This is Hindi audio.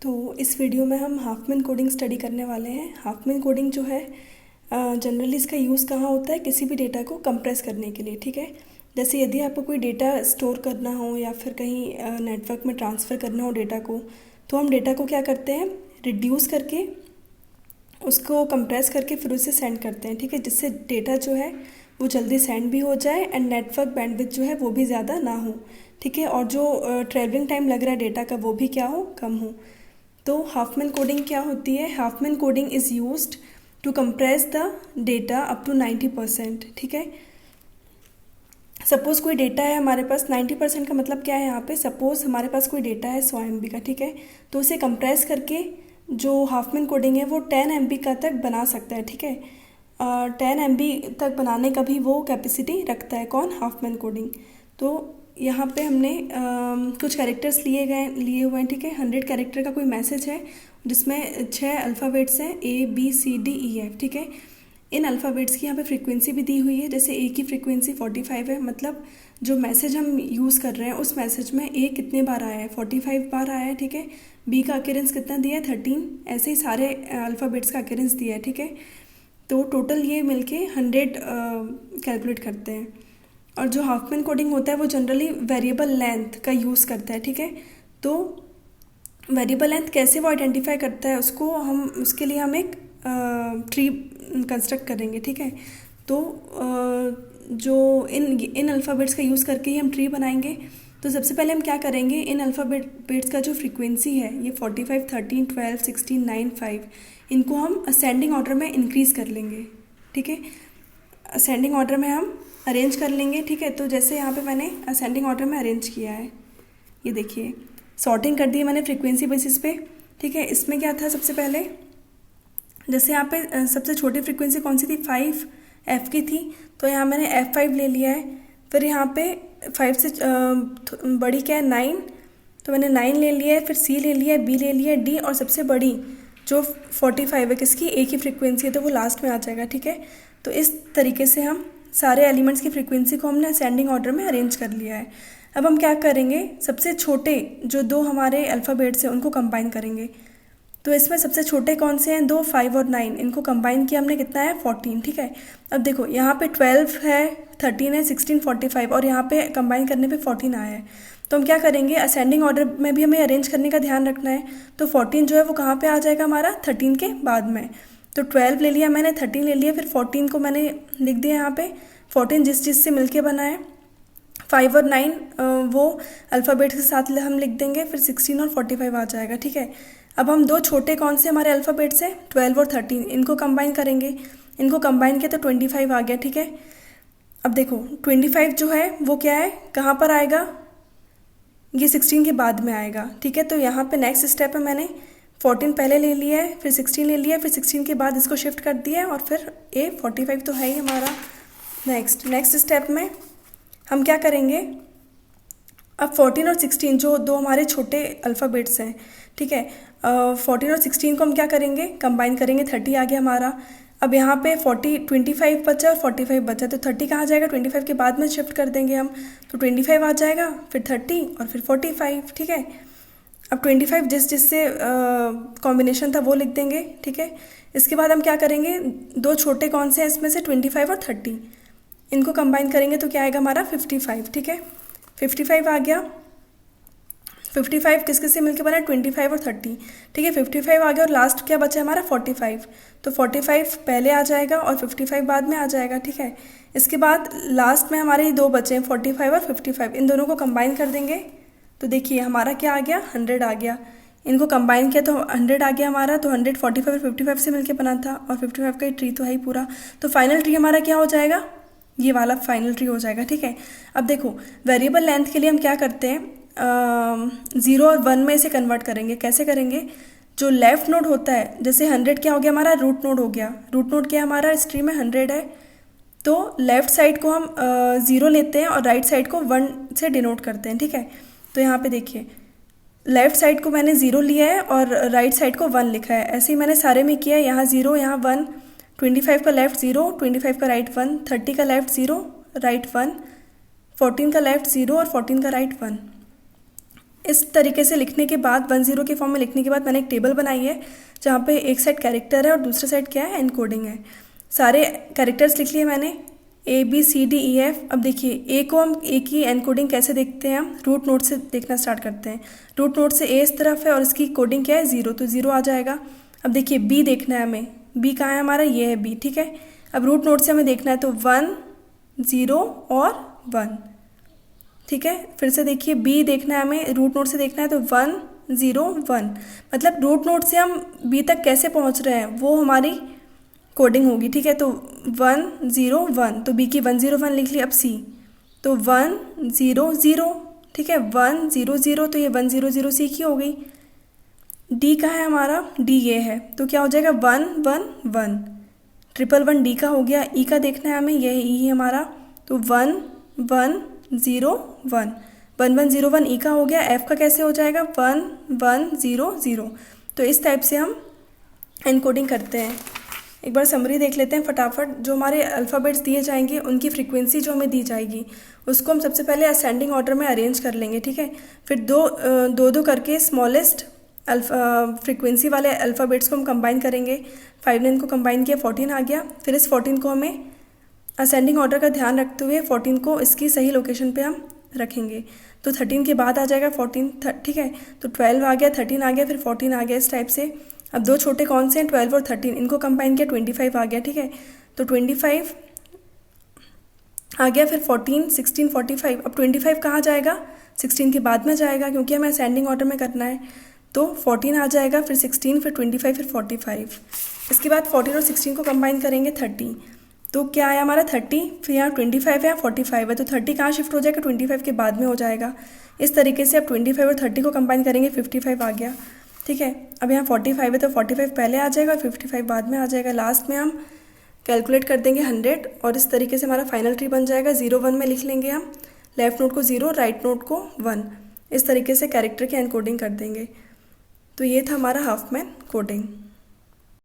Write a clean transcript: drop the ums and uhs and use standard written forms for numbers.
तो इस वीडियो में हम हाफमैन कोडिंग स्टडी करने वाले हैं। हाफमैन कोडिंग जो है जनरली इसका यूज़ कहाँ होता है, किसी भी डेटा को कंप्रेस करने के लिए। ठीक है, जैसे यदि आपको कोई डेटा स्टोर करना हो या फिर कहीं नेटवर्क में ट्रांसफ़र करना हो डेटा को, तो हम डेटा को क्या करते हैं, रिड्यूस करके उसको कंप्रेस करके फिर उसे सेंड करते हैं। ठीक है, जिससे डेटा जो है वो जल्दी सेंड भी हो जाए एंड नेटवर्क बैंडविड्थ जो है वो भी ज़्यादा ना हो। ठीक है, और जो ट्रैवलिंग टाइम लग रहा है डेटा का वो भी क्या हो, कम हो। तो हाफमैन कोडिंग क्या होती है? Huffman coding is used to compress the data up to 90%। ठीक है, सपोज़ कोई डेटा है हमारे पास, 90% का मतलब क्या है यहाँ पे, सपोज़ हमारे पास कोई डेटा है 100 MB का। ठीक है, तो उसे कंप्रेस करके जो हाफमैन कोडिंग है वो 10 MB का तक बना सकता है। ठीक है, 10 MB तक बनाने का भी वो कैपेसिटी रखता है। कौन? Hopman coding. तो यहाँ पे हमने कुछ कैरेक्टर्स लिए हुए हैं। ठीक है, 100 कैरेक्टर का कोई मैसेज है जिसमें 6 अल्फ़ाबेट्स हैं, ABCDEF। ठीक है, इन अल्फ़ाबेट्स की यहाँ पे फ्रीक्वेंसी भी दी हुई है। जैसे ए की फ्रीक्वेंसी 45 है, मतलब जो मैसेज हम यूज़ कर रहे हैं उस मैसेज में ए कितने बार आया है, 45 बार आया है। ठीक है, बी का अक्यूरेंस कितना दिया है, 13। ऐसे ही सारे अल्फ़ाबेट्स का अक्यूरेंस दिया है। ठीक है, तो टोटल ये मिलके 100 कैलकुलेट करते हैं। और जो हाफमैन कोडिंग होता है वो जनरली वेरिएबल लेंथ का यूज़ करता है। ठीक है, तो वेरिएबल लेंथ कैसे वो आइडेंटिफाई करता है, उसके लिए हम एक ट्री कंस्ट्रक्ट करेंगे। ठीक है, तो जो इन अल्फ़ाबेट्स का यूज़ करके ही हम ट्री बनाएंगे। तो सबसे पहले हम क्या करेंगे, इन अल्फ़ाबेट्स का जो फ्रीक्वेंसी है ये 45, 13, 12, 16, 9, 5, इनको हम असेंडिंग ऑर्डर में इंक्रीज़ कर लेंगे। ठीक है, असेंडिंग ऑर्डर में हम अरेंज कर लेंगे। ठीक है, तो जैसे यहाँ पे मैंने असेंडिंग ऑर्डर में अरेंज किया है, ये देखिए सॉर्टिंग कर दी मैंने फ्रीक्वेंसी बेसिस पे। ठीक है, इसमें क्या था, सबसे पहले जैसे यहाँ पे सबसे छोटी फ्रीक्वेंसी कौन सी थी, 5F की थी, तो यहाँ मैंने F5 ले लिया है। फिर यहाँ पे 5 से बड़ी क्या है, 9, तो मैंने 9 ले लिया है। फिर C ले लिया है, B ले लिया है, D, और सबसे बड़ी जो 45 है किसकी, A की फ्रीक्वेंसी है, तो वो लास्ट में आ जाएगा। ठीक है, तो इस तरीके से हम सारे एलिमेंट्स की फ्रीक्वेंसी को हमने असेंडिंग ऑर्डर में अरेंज कर लिया है। अब हम क्या करेंगे, सबसे छोटे जो दो हमारे अल्फ़ाबेट्स हैं उनको कंबाइन करेंगे। तो इसमें सबसे छोटे कौन से हैं, 2, 5 और 9, इनको कंबाइन किया हमने, कितना है, 14। ठीक है, अब देखो यहाँ पे 12 है, 13 है, 16, 45, और यहाँ पे कंबाइन करने पे 14 आया है। तो हम क्या करेंगे, असेंडिंग ऑर्डर में भी हमें अरेंज करने का ध्यान रखना है। तो 14 जो है वो कहाँ पे आ जाएगा हमारा, 13 के बाद में। तो 12 ले लिया मैंने, 13 ले लिया, फिर 14 को मैंने लिख दिया यहाँ पे। 14 जिस से मिलके बना है, 5 और 9 वो अल्फ़ाबेट के साथ हम लिख देंगे, फिर 16 और 45 आ जाएगा। ठीक है, अब हम दो छोटे कौन से हमारे अल्फ़ाबेट्स हैं, 12 और 13, इनको कंबाइन करेंगे। इनको कंबाइन किया तो 25 आ गया। ठीक है, अब देखो 25 जो है वो क्या है, कहाँ पर आएगा, ये 16 के बाद में आएगा। ठीक है, तो यहाँ पे नेक्स्ट स्टेप है, मैंने 14 पहले ले लिया है, फिर 16 ले लिया, फिर 16 के बाद इसको शिफ्ट कर दिया है, और फिर 45 तो है ही हमारा। नेक्स्ट स्टेप में हम क्या करेंगे, अब 14 और 16 जो दो हमारे छोटे अल्फ़ाबेट्स हैं। ठीक है, 14 और 16 को हम क्या करेंगे, कंबाइन करेंगे, 30 आ गया हमारा। अब यहाँ पे 25 बचा और 45 बचा, तो 30 कहाँ जाएगा, 25 के बाद में शिफ्ट कर देंगे हम, तो 25 आ जाएगा, फिर 30 और फिर 45। ठीक है, अब 25 जिससे कॉम्बिनेशन था वो लिख देंगे। ठीक है, इसके बाद हम क्या करेंगे, दो छोटे कौन से हैं इसमें से, 25 और 30, इनको कंबाइन करेंगे तो क्या आएगा हमारा, 55। ठीक है, 55 आ गया। 55 किस से मिलके बना, 25 और 30। ठीक है, 55 आ गया, और लास्ट क्या बचा हमारा, 45, तो 45 पहले आ जाएगा और 55 बाद में आ जाएगा। ठीक है, इसके बाद लास्ट में हमारे ये दो बचे हैं, 45 और 55, इन दोनों को कंबाइन कर देंगे। तो देखिए हमारा क्या आ गया, 100 आ गया। इनको कंबाइन किया तो 100 आ गया हमारा, तो 100 45 और 55 से मिलके बना था, और 55 का ट्री तो है ही पूरा। तो फाइनल ट्री हमारा क्या हो जाएगा, ये वाला फाइनल ट्री हो जाएगा। ठीक है, अब देखो वेरिएबल लेंथ के लिए हम क्या करते हैं, 0 और 1 में इसे कन्वर्ट करेंगे। कैसे करेंगे, जो लेफ्ट नोड होता है, जैसे 100 क्या हो गया हमारा, रूट नोड हो गया। रूट नोड क्या हमारा, इस ट्री में 100 है, तो लेफ्ट साइड को हम 0 लेते हैं और राइट साइड को 1 से डिनोट करते हैं। ठीक है, तो यहाँ पे देखिए लेफ्ट साइड को मैंने 0 लिया है और राइट साइड को 1 लिखा है। ऐसे ही मैंने सारे में किया है, यहाँ 0, यहाँ 1, 25 का लेफ्ट 0, 25 का राइट 1, 30 का लेफ्ट 0, राइट 1, 14 का लेफ्ट 0 और 14 का राइट 1। इस तरीके से लिखने के बाद 10 के फॉर्म में लिखने के बाद मैंने एक टेबल बनाई है जहाँ पे एक साइड कैरेक्टर है और दूसरे साइड क्या है, एनकोडिंग है। सारे कैरेक्टर्स लिख लिए मैंने, ABCDEF। अब देखिए ए को हम ए की एनकोडिंग कैसे देखते हैं, हम रूट नोड से देखना स्टार्ट करते हैं। रूट नोड से ए इस तरफ है और इसकी कोडिंग क्या है, 0, तो 0 आ जाएगा। अब देखिए बी देखना है हमें, बी कहाँ है हमारा, ये है बी, ठीक है। अब रूट नोड से हमें देखना है तो 1 0 और 1, ठीक है। फिर से देखिए बी देखना है हमें, रूट नोड से देखना है तो 1 0 1, मतलब रूट नोड से हम बी तक कैसे पहुंच रहे हैं वो हमारी कोडिंग होगी, ठीक है। तो 1 0 1, तो बी की 1 0 1 लिख ली। अब सी तो 1 0 0, ठीक है, 1 0 0, तो ये 1 0 0 सी की हो गई। डी कहाँ है हमारा, डी ये है, तो क्या हो जाएगा 1 1 1, 1 1 डी का हो गया। ई का देखना है हमें, ये है ई हमारा, तो 1 1 0 1, 1 1 0 1 ई का हो गया। एफ का कैसे हो जाएगा, 1 1 0 0। तो इस टाइप से हम एनकोडिंग करते हैं। एक बार समरी देख लेते हैं फटाफट। जो हमारे अल्फ़ाबेट्स दिए जाएंगे उनकी फ्रीक्वेंसी जो हमें दी जाएगी उसको हम सबसे पहले असेंडिंग ऑर्डर में अरेंज कर लेंगे, ठीक है। फिर दो करके स्मॉलेस्ट फ्रीक्वेंसी वाले अल्फ़ाबेट्स को हम कंबाइन करेंगे। 5 ने इनको कंबाइन किया, 14 आ गया। फिर इस 14 को हमें असेंडिंग ऑर्डर का ध्यान रखते हुए 14 को इसकी सही लोकेशन पे हम रखेंगे। तो 13 के बाद आ जाएगा 14, ठीक है। तो 12 आ गया, 13 आ गया, फिर 14 आ गया, इस टाइप से। अब दो छोटे कौन से हैं, 12 और 13, इनको कंबाइन किया, 25 आ गया, ठीक है। तो 25 आ गया, फिर 14 16 45। अब 25 कहाँ जाएगा, 16 के बाद में जाएगा क्योंकि हमें असेंडिंग ऑर्डर में करना है। तो 14 आ जाएगा, फिर 16, फिर 25, फिर 45। इसके बाद 14 और 16 को कंबाइन करेंगे 30, तो क्या आया हमारा 30। फिर यहाँ 25 है, 45 है, तो 30 कहाँ शिफ्ट हो जाएगा, 25 के बाद में हो जाएगा। इस तरीके से अब 25 और 30 को कंबाइन करेंगे, 55 आ गया, ठीक है। अब यहाँ 45 है तो 45 पहले आ जाएगा, 55 बाद में आ जाएगा। लास्ट में हम कैलकुलेट कर देंगे 100 और इस तरीके से हमारा फाइनल ट्री बन जाएगा। 0 1 में लिख लेंगे हम, लेफ्ट नोड को 0, राइट नोड को 1, इस तरीके से कैरेक्टर की एनकोडिंग कर देंगे। तो ये था हमारा हाफमैन कोडिंग।